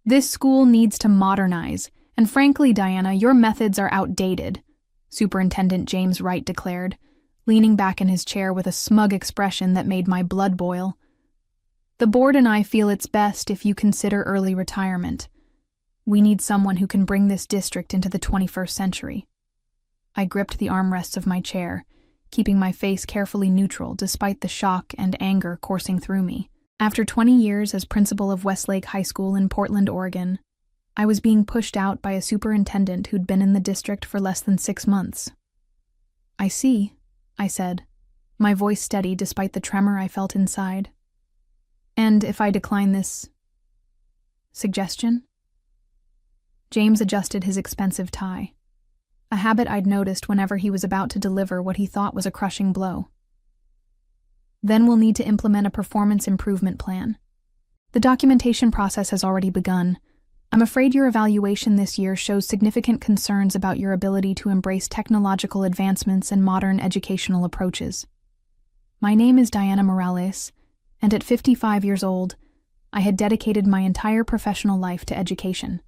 This school needs to modernize, and frankly, Diana, your methods are outdated, Superintendent James Wright declared, leaning back in his chair with a smug expression that made my blood boil. The board and I feel it's best if you consider early retirement. We need someone who can bring this district into the 21st century. I gripped the armrests of my chair, keeping my face carefully neutral despite the shock and anger coursing through me. After 20 years as principal of Westlake High School in Portland, Oregon, I was being pushed out by a superintendent who'd been in the district for less than 6 months. I see, I said, my voice steady despite the tremor I felt inside. And if I decline this suggestion? James adjusted his expensive tie, a habit I'd noticed whenever he was about to deliver what he thought was a crushing blow. Then we'll need to implement a performance improvement plan. The documentation process has already begun. I'm afraid your evaluation this year shows significant concerns about your ability to embrace technological advancements and modern educational approaches. My name is Diana Morales, and at 55 years old, I had dedicated my entire professional life to education.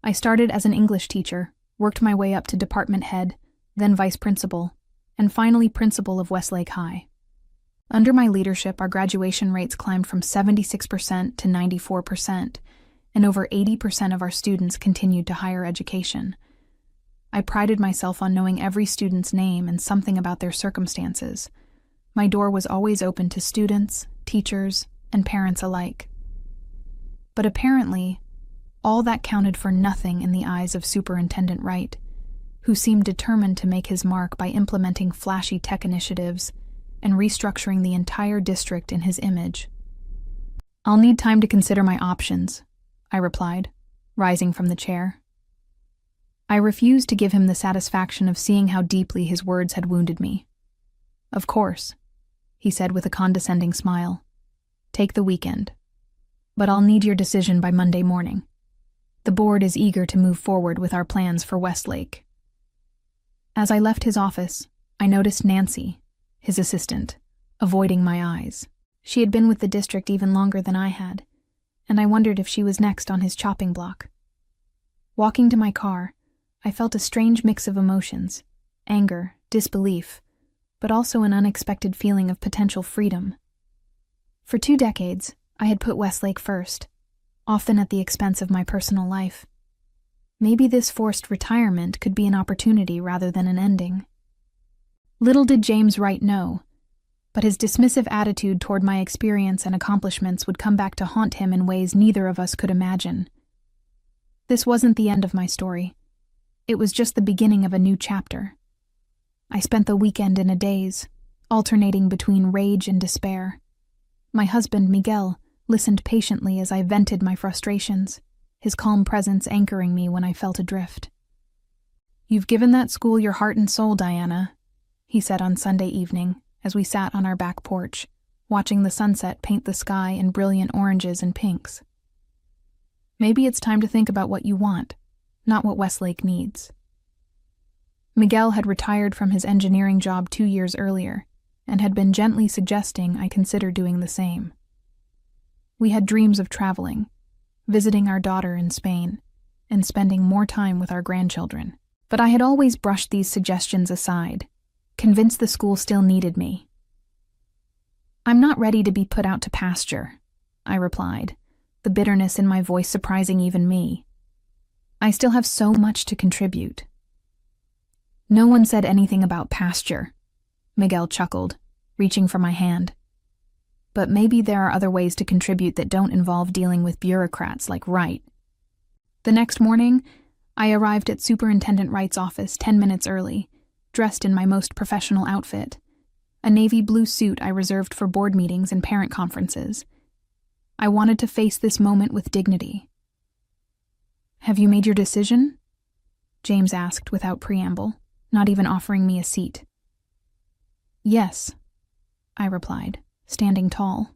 I started as an English teacher, worked my way up to department head, then vice principal, and finally principal of Westlake High. Under my leadership, our graduation rates climbed from 76% to 94%, and over 80% of our students continued to higher education. I prided myself on knowing every student's name and something about their circumstances. My door was always open to students, teachers, and parents alike. But apparently, all that counted for nothing in the eyes of Superintendent Wright, who seemed determined to make his mark by implementing flashy tech initiatives and restructuring the entire district in his image. I'll need time to consider my options, I replied, rising from the chair. I refused to give him the satisfaction of seeing how deeply his words had wounded me. Of course, he said with a condescending smile. Take the weekend. But I'll need your decision by Monday morning. The board is eager to move forward with our plans for Westlake. As I left his office, I noticed Nancy, his assistant, avoiding my eyes. She had been with the district even longer than I had, and I wondered if she was next on his chopping block. Walking to my car, I felt a strange mix of emotions, anger, disbelief, but also an unexpected feeling of potential freedom. For 2 decades, I had put Westlake first, often at the expense of my personal life. Maybe this forced retirement could be an opportunity rather than an ending. Little did James Wright know, but his dismissive attitude toward my experience and accomplishments would come back to haunt him in ways neither of us could imagine. This wasn't the end of my story. It was just the beginning of a new chapter. I spent the weekend in a daze, alternating between rage and despair. My husband, Miguel, listened patiently as I vented my frustrations, his calm presence anchoring me when I felt adrift. "You've given that school your heart and soul, Diana," he said on Sunday evening as we sat on our back porch, watching the sunset paint the sky in brilliant oranges and pinks. "Maybe it's time to think about what you want, not what Westlake needs." Miguel had retired from his engineering job 2 years earlier and had been gently suggesting I consider doing the same. We had dreams of traveling, visiting our daughter in Spain, and spending more time with our grandchildren. But I had always brushed these suggestions aside, convinced the school still needed me. "I'm not ready to be put out to pasture," I replied, the bitterness in my voice surprising even me. "I still have so much to contribute." "No one said anything about pasture," Miguel chuckled, reaching for my hand. "But maybe there are other ways to contribute that don't involve dealing with bureaucrats like Wright." The next morning, I arrived at Superintendent Wright's office 10 minutes early, dressed in my most professional outfit, a navy blue suit I reserved for board meetings and parent conferences. I wanted to face this moment with dignity. "Have you made your decision?" James asked without preamble, not even offering me a seat. "Yes," I replied, standing tall.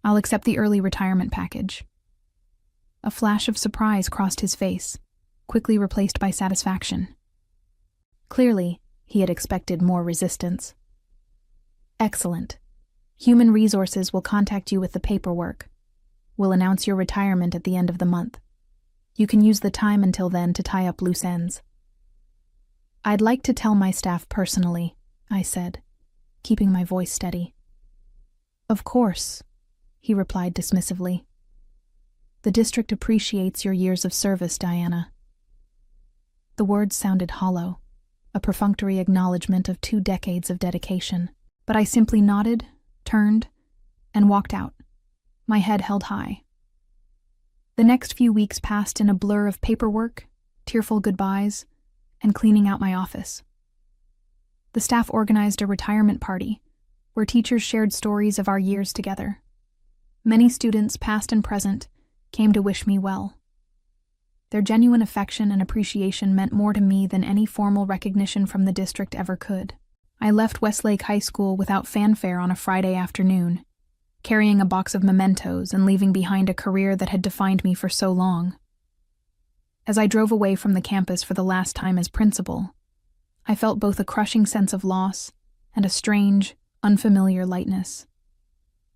"I'll accept the early retirement package." A flash of surprise crossed his face, quickly replaced by satisfaction. Clearly, he had expected more resistance. "Excellent. Human Resources will contact you with the paperwork." We'll announce your retirement at the end of the month. You can use the time until then to tie up loose ends." "I'd like to tell my staff personally," I said, keeping my voice steady. "Of course," he replied dismissively. "The district appreciates your years of service, Diana." The words sounded hollow, a perfunctory acknowledgement of 2 decades of dedication. But I simply nodded, turned, and walked out, my head held high. The next few weeks passed in a blur of paperwork, tearful goodbyes, and cleaning out my office. The staff organized a retirement party, where teachers shared stories of our years together. Many students, past and present, came to wish me well. Their genuine affection and appreciation meant more to me than any formal recognition from the district ever could. I left Westlake High School without fanfare on a Friday afternoon, carrying a box of mementos and leaving behind a career that had defined me for so long. As I drove away from the campus for the last time as principal, I felt both a crushing sense of loss and a strange, unfamiliar lightness.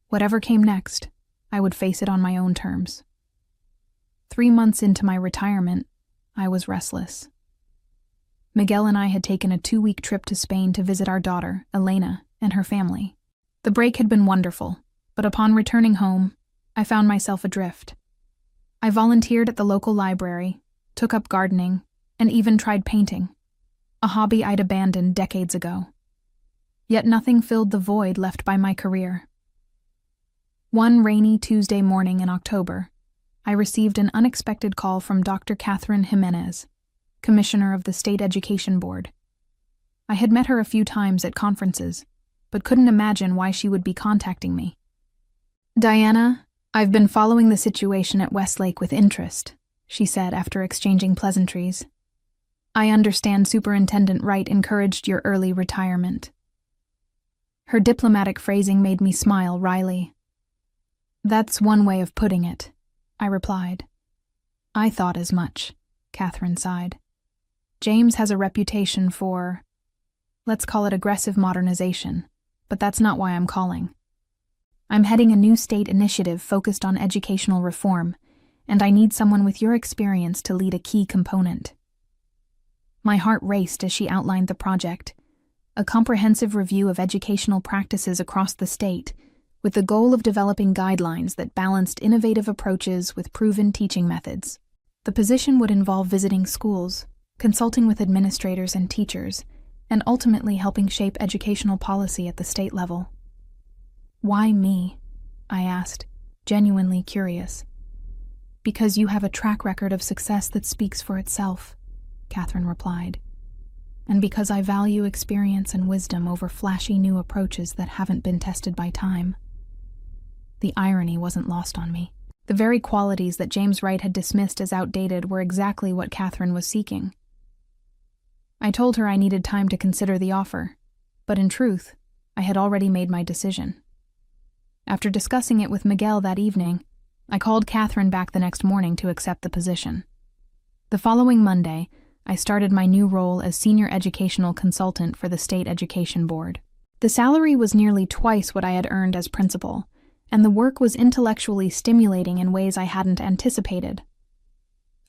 Whatever came next, I would face it on my own terms. 3 months into my retirement, I was restless. Miguel and I had taken a 2-week trip to Spain to visit our daughter, Elena, and her family. The break had been wonderful, but upon returning home, I found myself adrift. I volunteered at the local library, took up gardening, and even tried painting, a hobby I'd abandoned decades ago. Yet nothing filled the void left by my career. One rainy Tuesday morning in October, I received an unexpected call from Dr. Catherine Jimenez, Commissioner of the State Education Board. I had met her a few times at conferences, but couldn't imagine why she would be contacting me. "Diana, I've been following the situation at Westlake with interest," she said after exchanging pleasantries. "I understand Superintendent Wright encouraged your early retirement." Her diplomatic phrasing made me smile wryly. "That's one way of putting it," I replied. "I thought as much," Catherine sighed. "James has a reputation for, let's call it aggressive modernization, but that's not why I'm calling. I'm heading a new state initiative focused on educational reform, and I need someone with your experience to lead a key component." My heart raced as she outlined the project, a comprehensive review of educational practices across the state, with the goal of developing guidelines that balanced innovative approaches with proven teaching methods. The position would involve visiting schools, consulting with administrators and teachers, and ultimately helping shape educational policy at the state level. "Why me?" I asked, genuinely curious. "Because you have a track record of success that speaks for itself," Catherine replied. "And because I value experience and wisdom over flashy new approaches that haven't been tested by time." The irony wasn't lost on me. The very qualities that James Wright had dismissed as outdated were exactly what Catherine was seeking. I told her I needed time to consider the offer, but in truth, I had already made my decision. After discussing it with Miguel that evening, I called Catherine back the next morning to accept the position. The following Monday, I started my new role as Senior Educational Consultant for the State Education Board. The salary was nearly twice what I had earned as principal, and the work was intellectually stimulating in ways I hadn't anticipated.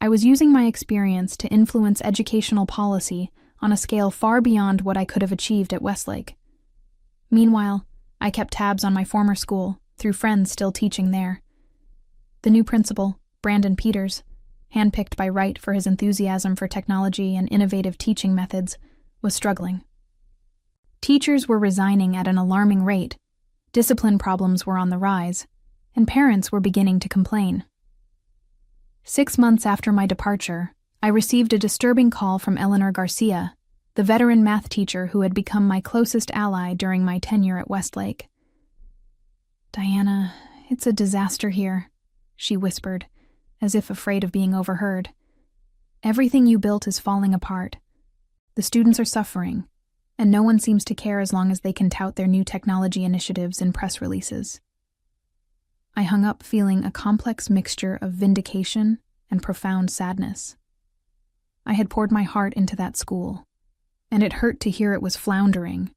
I was using my experience to influence educational policy on a scale far beyond what I could have achieved at Westlake. Meanwhile, I kept tabs on my former school, through friends still teaching there. The new principal, Brandon Peters, handpicked by Wright for his enthusiasm for technology and innovative teaching methods, was struggling. Teachers were resigning at an alarming rate, discipline problems were on the rise, and parents were beginning to complain. 6 months after my departure, I received a disturbing call from Eleanor Garcia, the veteran math teacher who had become my closest ally during my tenure at Westlake. "Diana, it's a disaster here," she whispered, as if afraid of being overheard. "Everything you built is falling apart. The students are suffering, and no one seems to care as long as they can tout their new technology initiatives in press releases." I hung up feeling a complex mixture of vindication and profound sadness. I had poured my heart into that school, and it hurt to hear it was floundering.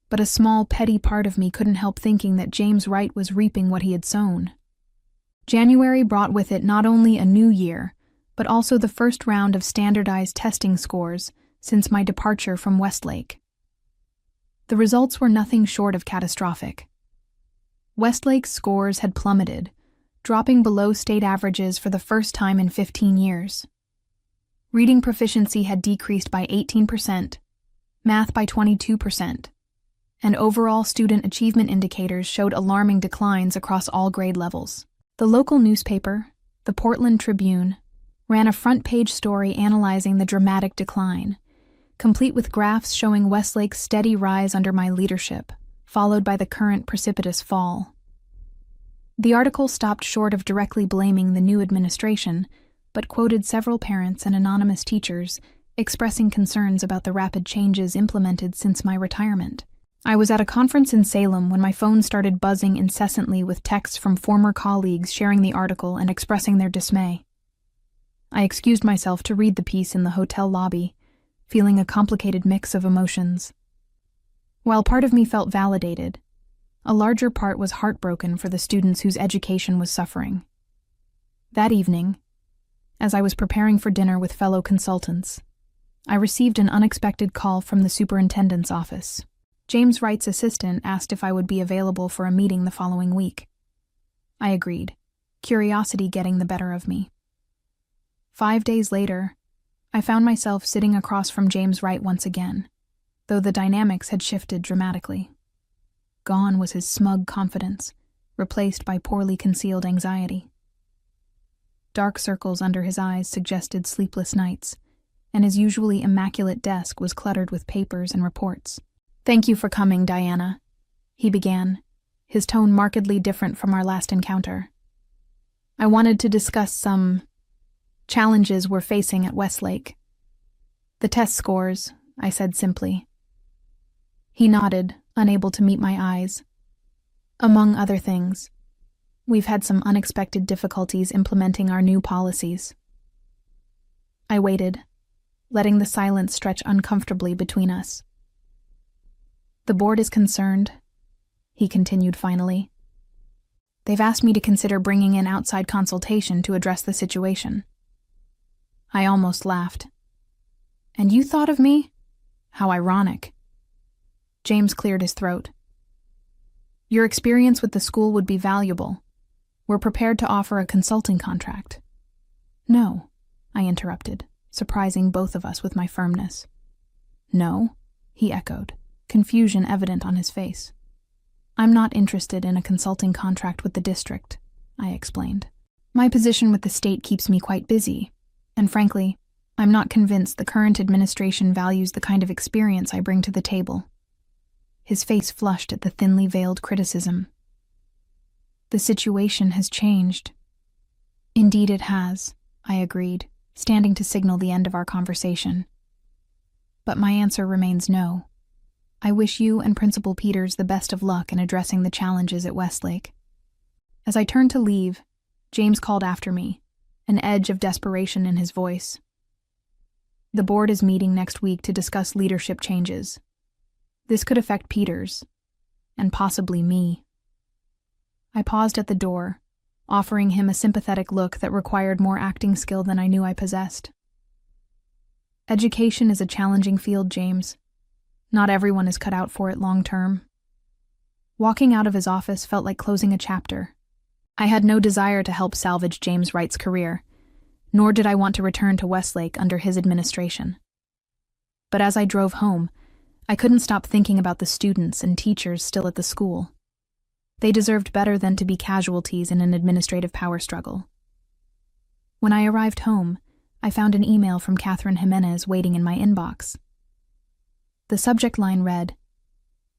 But a small, petty part of me couldn't help thinking that James Wright was reaping what he had sown. January brought with it not only a new year, but also the first round of standardized testing scores since my departure from Westlake. The results were nothing short of catastrophic. Westlake's scores had plummeted, dropping below state averages for the first time in 15 years. Reading proficiency had decreased by 18%, math by 22%, and overall student achievement indicators showed alarming declines across all grade levels. The local newspaper, the Portland Tribune, ran a front-page story analyzing the dramatic decline, complete with graphs showing Westlake's steady rise under my leadership, followed by the current precipitous fall. The article stopped short of directly blaming the new administration, but quoted several parents and anonymous teachers expressing concerns about the rapid changes implemented since my retirement. I was at a conference in Salem when my phone started buzzing incessantly with texts from former colleagues sharing the article and expressing their dismay. I excused myself to read the piece in the hotel lobby, feeling a complicated mix of emotions. While part of me felt validated, a larger part was heartbroken for the students whose education was suffering. That evening, as I was preparing for dinner with fellow consultants, I received an unexpected call from the superintendent's office. James Wright's assistant asked if I would be available for a meeting the following week. I agreed, curiosity getting the better of me. 5 days later, I found myself sitting across from James Wright once again, though the dynamics had shifted dramatically. Gone was his smug confidence, replaced by poorly concealed anxiety. Dark circles under his eyes suggested sleepless nights, and his usually immaculate desk was cluttered with papers and reports. "Thank you for coming, Diana," he began, his tone markedly different from our last encounter. "I wanted to discuss some challenges we're facing at Westlake." "The test scores," I said simply. He nodded, unable to meet my eyes. "Among other things, we've had some unexpected difficulties implementing our new policies." I waited, letting the silence stretch uncomfortably between us. "The board is concerned," he continued finally. "They've asked me to consider bringing in outside consultation to address the situation." I almost laughed. "And you thought of me? How ironic." James cleared his throat. "Your experience with the school would be valuable. We're prepared to offer a consulting contract." "No," I interrupted, surprising both of us with my firmness. "No?" he echoed, confusion evident on his face. "I'm not interested in a consulting contract with the district," I explained. "My position with the state keeps me quite busy, and frankly, I'm not convinced the current administration values the kind of experience I bring to the table." His face flushed at the thinly veiled criticism. "The situation has changed." "Indeed it has," I agreed, standing to signal the end of our conversation. "But my answer remains no. I wish you and Principal Peters the best of luck in addressing the challenges at Westlake." As I turned to leave, James called after me, an edge of desperation in his voice. "The board is meeting next week to discuss leadership changes. This could affect Peters, and possibly me." I paused at the door, offering him a sympathetic look that required more acting skill than I knew I possessed. "Education is a challenging field, James. Not everyone is cut out for it long term." Walking out of his office felt like closing a chapter. I had no desire to help salvage James Wright's career, nor did I want to return to Westlake under his administration. But as I drove home, I couldn't stop thinking about the students and teachers still at the school. They deserved better than to be casualties in an administrative power struggle. When I arrived home, I found an email from Catherine Jimenez waiting in my inbox. The subject line read,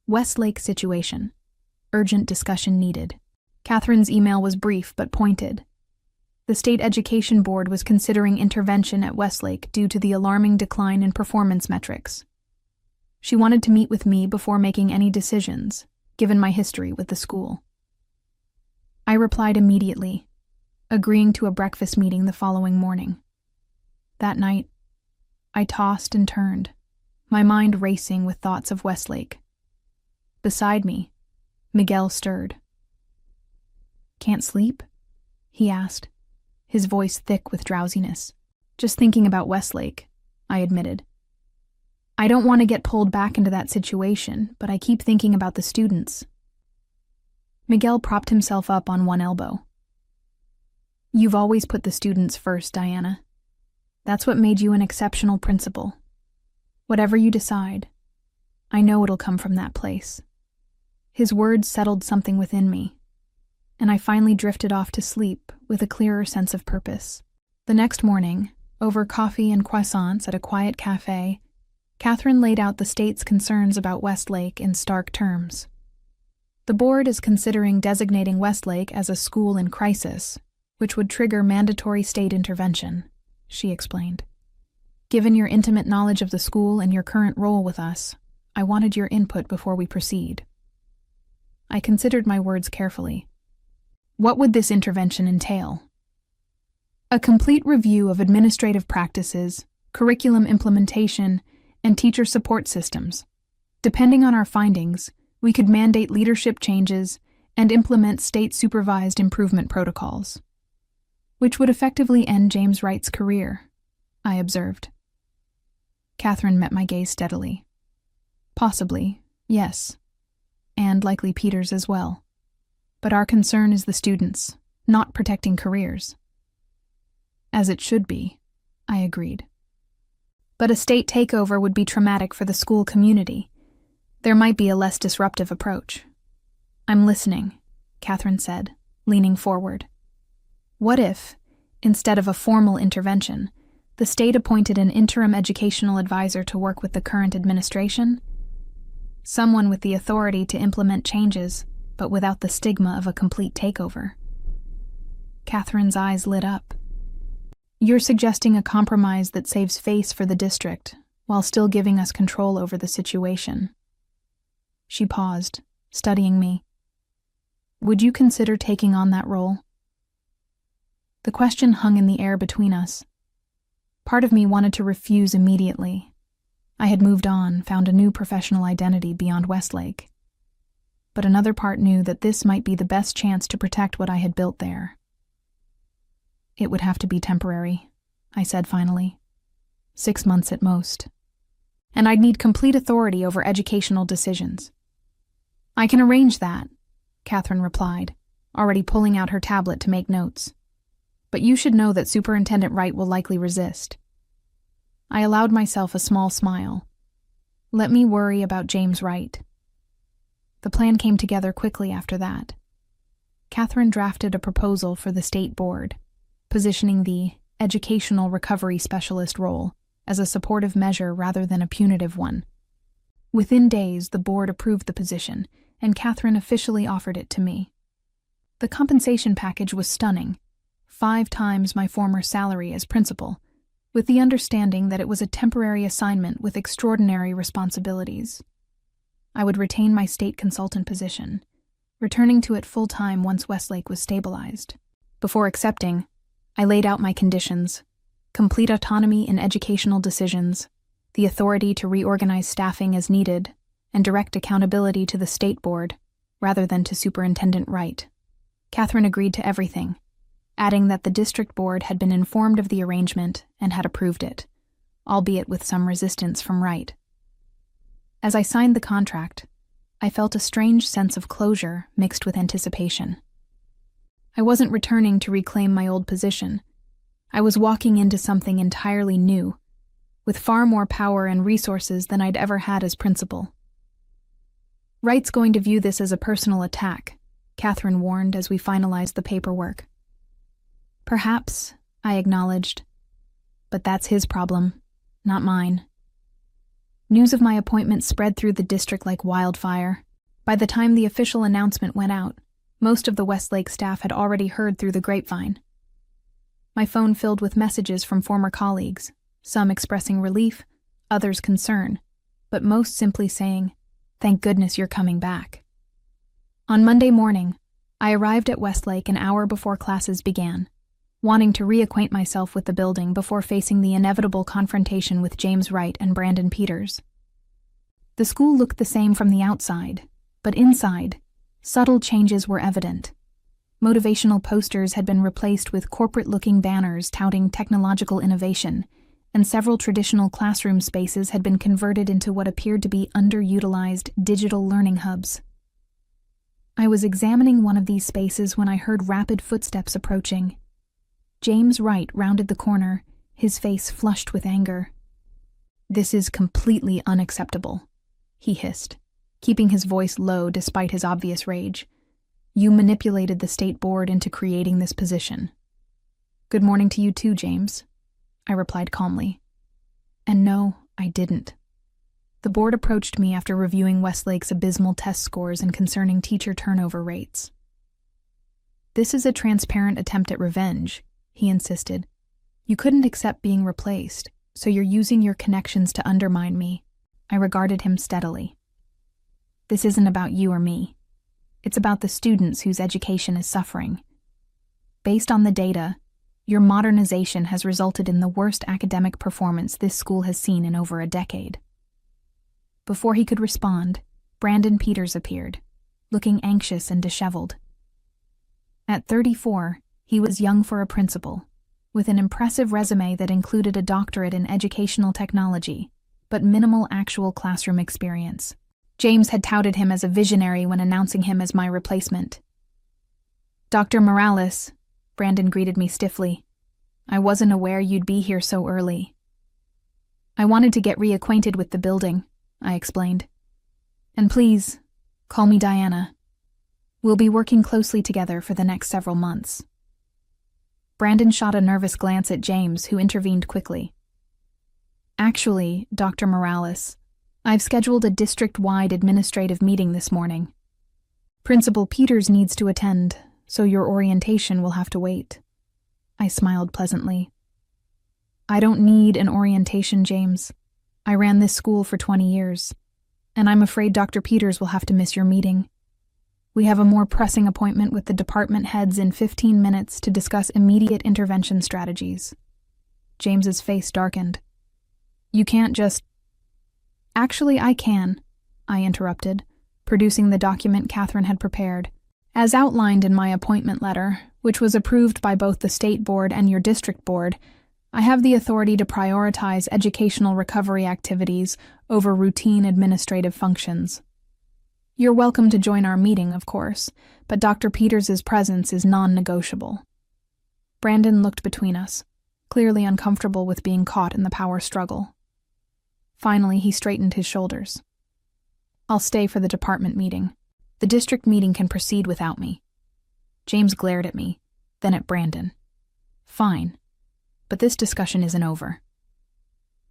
"Westlake situation. Urgent discussion needed." Catherine's email was brief but pointed. The State Education Board was considering intervention at Westlake due to the alarming decline in performance metrics. She wanted to meet with me before making any decisions, given my history with the school. I replied immediately, agreeing to a breakfast meeting the following morning. That night, I tossed and turned, my mind racing with thoughts of Westlake. Beside me, Miguel stirred. "Can't sleep?" he asked, his voice thick with drowsiness. Just thinking about Westlake, I admitted. I don't want to get pulled back into that situation, but I keep thinking about the students. Miguel propped himself up on one elbow. You've always put the students first, Diana. That's what made you an exceptional principal. Whatever you decide, I know it'll come from that place. His words settled something within me, and I finally drifted off to sleep with a clearer sense of purpose. The next morning, over coffee and croissants at a quiet cafe, Catherine laid out the state's concerns about Westlake in stark terms. The board is considering designating Westlake as a school in crisis, which would trigger mandatory state intervention, she explained. Given your intimate knowledge of the school and your current role with us, I wanted your input before we proceed. I considered my words carefully. What would this intervention entail? A complete review of administrative practices, curriculum implementation, and teacher support systems. Depending on our findings, we could mandate leadership changes and implement state-supervised improvement protocols, which would effectively end James Wright's career, I observed. Catherine met my gaze steadily. Possibly, yes, and likely Peter's as well. But our concern is the students, not protecting careers. As it should be, I agreed. But a state takeover would be traumatic for the school community. There might be a less disruptive approach. I'm listening, Catherine said, leaning forward. What if, instead of a formal intervention, the state appointed an interim educational advisor to work with the current administration? Someone with the authority to implement changes, but without the stigma of a complete takeover. Catherine's eyes lit up. You're suggesting a compromise that saves face for the district, while still giving us control over the situation. She paused, studying me. Would you consider taking on that role? The question hung in the air between us. Part of me wanted to refuse immediately. I had moved on, found a new professional identity beyond Westlake. But another part knew that this might be the best chance to protect what I had built there. It would have to be temporary, I said finally. 6 months at most. And I'd need complete authority over educational decisions. I can arrange that, Catherine replied, already pulling out her tablet to make notes. But you should know that Superintendent Wright will likely resist. I allowed myself a small smile. Let me worry about James Wright. The plan came together quickly after that. Catherine drafted a proposal for the state board, positioning the educational recovery specialist role as a supportive measure rather than a punitive one. Within days, the board approved the position, and Catherine officially offered it to me. The compensation package was stunning, 5 times my former salary as principal, with the understanding that it was a temporary assignment with extraordinary responsibilities. I would retain my state consultant position, returning to it full-time once Westlake was stabilized. Before accepting, I laid out my conditions: complete autonomy in educational decisions, the authority to reorganize staffing as needed, and direct accountability to the state board, rather than to Superintendent Wright. Catherine agreed to everything, adding that the district board had been informed of the arrangement and had approved it, albeit with some resistance from Wright. As I signed the contract, I felt a strange sense of closure mixed with anticipation. I wasn't returning to reclaim my old position. I was walking into something entirely new, with far more power and resources than I'd ever had as principal. Wright's going to view this as a personal attack, Catherine warned as we finalized the paperwork. Perhaps, I acknowledged, but that's his problem, not mine. News of my appointment spread through the district like wildfire. By the time the official announcement went out, most of the Westlake staff had already heard through the grapevine. My phone filled with messages from former colleagues, some expressing relief, others concern, but most simply saying, "Thank goodness you're coming back." On Monday morning, I arrived at Westlake an hour before classes began, wanting to reacquaint myself with the building before facing the inevitable confrontation with James Wright and Brandon Peters. The school looked the same from the outside, but inside, subtle changes were evident. Motivational posters had been replaced with corporate-looking banners touting technological innovation, and several traditional classroom spaces had been converted into what appeared to be underutilized digital learning hubs. I was examining one of these spaces when I heard rapid footsteps approaching. James Wright rounded the corner, his face flushed with anger. "This is completely unacceptable," he hissed, keeping his voice low despite his obvious rage. "You manipulated the state board into creating this position." "Good morning to you too, James," I replied calmly. "And no, I didn't. The board approached me after reviewing Westlake's abysmal test scores and concerning teacher turnover rates. This is a transparent attempt at revenge," he insisted. "You couldn't accept being replaced, so you're using your connections to undermine me." I regarded him steadily. "This isn't about you or me. It's about the students whose education is suffering. Based on the data, your modernization has resulted in the worst academic performance this school has seen in over a decade." Before he could respond, Brandon Peters appeared, looking anxious and disheveled. At 34, he was young for a principal, with an impressive resume that included a doctorate in educational technology, but minimal actual classroom experience. James had touted him as a visionary when announcing him as my replacement. "Dr. Morales," Brandon greeted me stiffly. "I wasn't aware you'd be here so early." "I wanted to get reacquainted with the building," I explained. "And please, call me Diana. We'll be working closely together for the next several months." Brandon shot a nervous glance at James, who intervened quickly. "Actually, Dr. Morales, I've scheduled a district-wide administrative meeting this morning. Principal Peters needs to attend, so your orientation will have to wait." I smiled pleasantly. "I don't need an orientation, James. I ran this school for 20 years, and I'm afraid Dr. Peters will have to miss your meeting. We have a more pressing appointment with the department heads in 15 minutes to discuss immediate intervention strategies." James's face darkened. "You can't just—" "Actually, I can," I interrupted, producing the document Catherine had prepared. "As outlined in my appointment letter, which was approved by both the state board and your district board, I have the authority to prioritize educational recovery activities over routine administrative functions. You're welcome to join our meeting, of course, but Dr. Peters' presence is non-negotiable." Brandon looked between us, clearly uncomfortable with being caught in the power struggle. Finally, he straightened his shoulders. "I'll stay for the department meeting. The district meeting can proceed without me." James glared at me, then at Brandon. "Fine. But this discussion isn't over."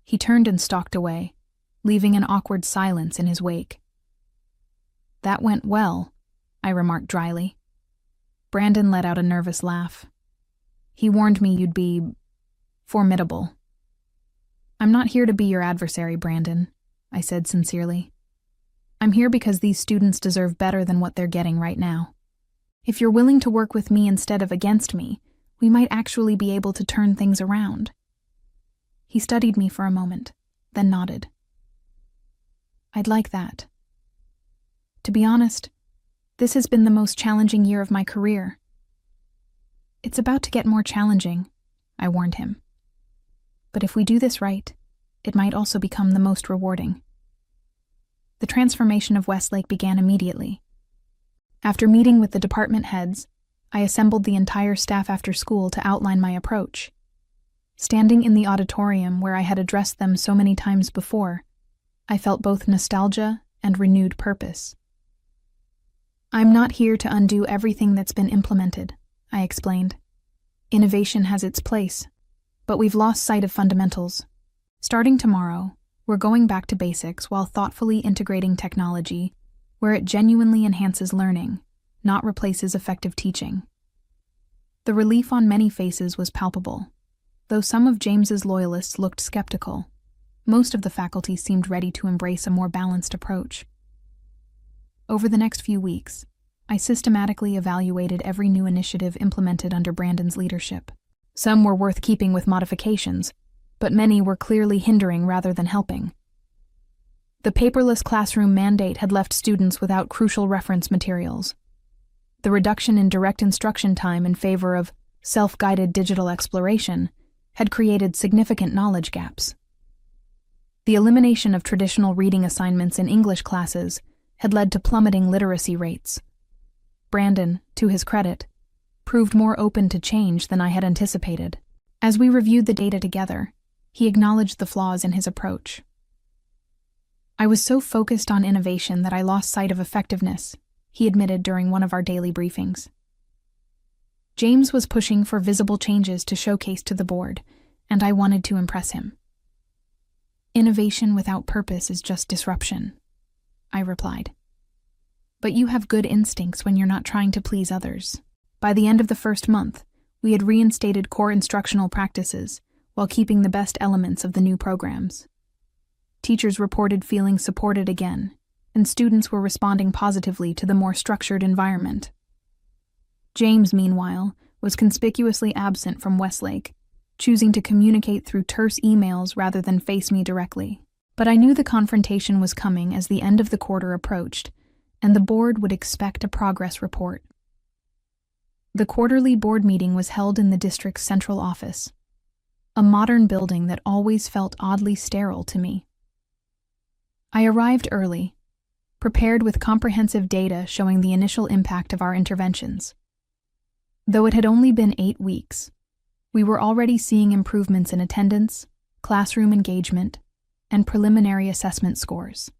He turned and stalked away, leaving an awkward silence in his wake. "That went well," I remarked dryly. Brandon let out a nervous laugh. "He warned me you'd be formidable." "I'm not here to be your adversary, Brandon," I said sincerely. "I'm here because these students deserve better than what they're getting right now. If you're willing to work with me instead of against me, we might actually be able to turn things around." He studied me for a moment, then nodded. "I'd like that. To be honest, this has been the most challenging year of my career." "It's about to get more challenging," I warned him. "But if we do this right, it might also become the most rewarding." The transformation of Westlake began immediately. After meeting with the department heads, I assembled the entire staff after school to outline my approach. Standing in the auditorium where I had addressed them so many times before, I felt both nostalgia and renewed purpose. "I'm not here to undo everything that's been implemented," I explained. "Innovation has its place, but we've lost sight of fundamentals. Starting tomorrow, we're going back to basics while thoughtfully integrating technology where it genuinely enhances learning, not replaces effective teaching." The relief on many faces was palpable. Though some of James's loyalists looked skeptical, most of the faculty seemed ready to embrace a more balanced approach. Over the next few weeks, I systematically evaluated every new initiative implemented under Brandon's leadership. Some were worth keeping with modifications, but many were clearly hindering rather than helping. The paperless classroom mandate had left students without crucial reference materials. The reduction in direct instruction time in favor of self-guided digital exploration had created significant knowledge gaps. The elimination of traditional reading assignments in English classes had led to plummeting literacy rates. Brandon, to his credit, proved more open to change than I had anticipated. As we reviewed the data together, he acknowledged the flaws in his approach. "I was so focused on innovation that I lost sight of effectiveness," he admitted during one of our daily briefings. James was pushing for visible changes to showcase to the board, and I wanted to impress him. "Innovation without purpose is just disruption," I replied. "But you have good instincts when you're not trying to please others." By the end of the first month, we had reinstated core instructional practices while keeping the best elements of the new programs. Teachers reported feeling supported again, and students were responding positively to the more structured environment. James, meanwhile, was conspicuously absent from Westlake, choosing to communicate through terse emails rather than face me directly. But I knew the confrontation was coming as the end of the quarter approached, and the board would expect a progress report. The quarterly board meeting was held in the district's central office, a modern building that always felt oddly sterile to me. I arrived early, prepared with comprehensive data showing the initial impact of our interventions. Though it had only been 8 weeks, we were already seeing improvements in attendance, classroom engagement, and preliminary assessment scores.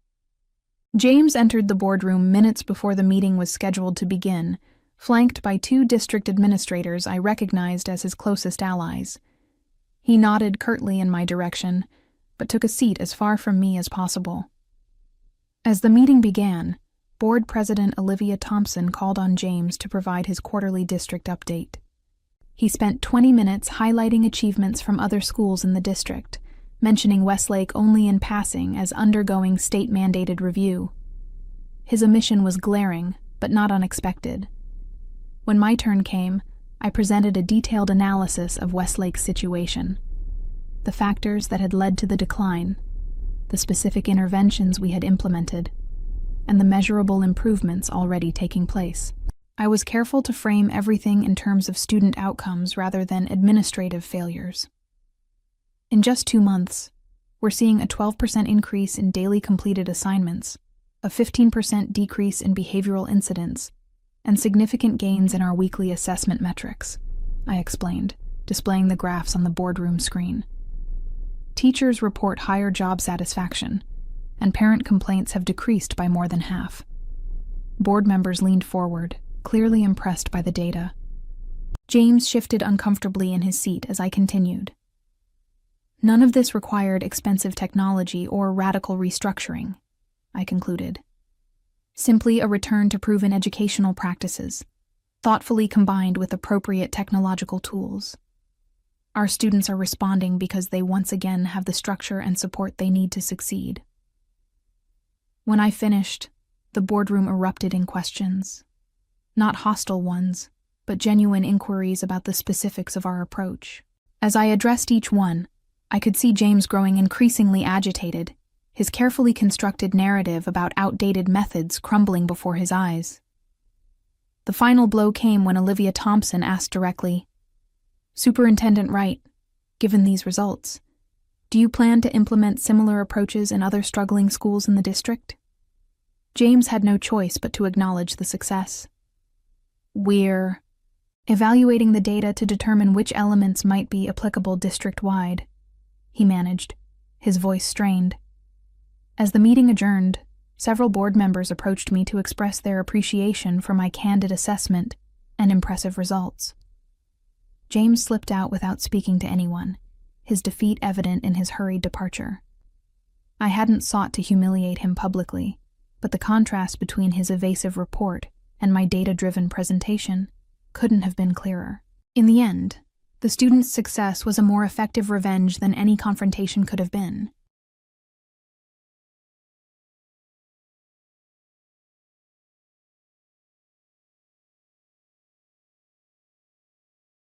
James entered the boardroom minutes before the meeting was scheduled to begin, flanked by 2 district administrators I recognized as his closest allies. He nodded curtly in my direction, but took a seat as far from me as possible. As the meeting began, Board President Olivia Thompson called on James to provide his quarterly district update. He spent 20 minutes highlighting achievements from other schools in the district, mentioning Westlake only in passing as undergoing state-mandated review. His omission was glaring, but not unexpected. When my turn came, I presented a detailed analysis of Westlake's situation, the factors that had led to the decline, the specific interventions we had implemented, and the measurable improvements already taking place. I was careful to frame everything in terms of student outcomes rather than administrative failures. In just 2 months, we're seeing a 12% increase in daily completed assignments, a 15% decrease in behavioral incidents, and significant gains in our weekly assessment metrics, I explained, displaying the graphs on the boardroom screen. Teachers report higher job satisfaction, and parent complaints have decreased by more than half. Board members leaned forward, clearly impressed by the data. James shifted uncomfortably in his seat as I continued. None of this required expensive technology or radical restructuring, I concluded. Simply a return to proven educational practices, thoughtfully combined with appropriate technological tools. Our students are responding because they once again have the structure and support they need to succeed. When I finished, the boardroom erupted in questions. Not hostile ones, but genuine inquiries about the specifics of our approach. As I addressed each one, I could see James growing increasingly agitated, his carefully constructed narrative about outdated methods crumbling before his eyes. The final blow came when Olivia Thompson asked directly, "Superintendent Wright, given these results, do you plan to implement similar approaches in other struggling schools in the district?" James had no choice but to acknowledge the success. "We're evaluating the data to determine which elements might be applicable district-wide," he managed, his voice strained. As the meeting adjourned, several board members approached me to express their appreciation for my candid assessment and impressive results. James slipped out without speaking to anyone, his defeat evident in his hurried departure. I hadn't sought to humiliate him publicly, but the contrast between his evasive report and my data-driven presentation couldn't have been clearer. In the end, the students' success was a more effective revenge than any confrontation could have been.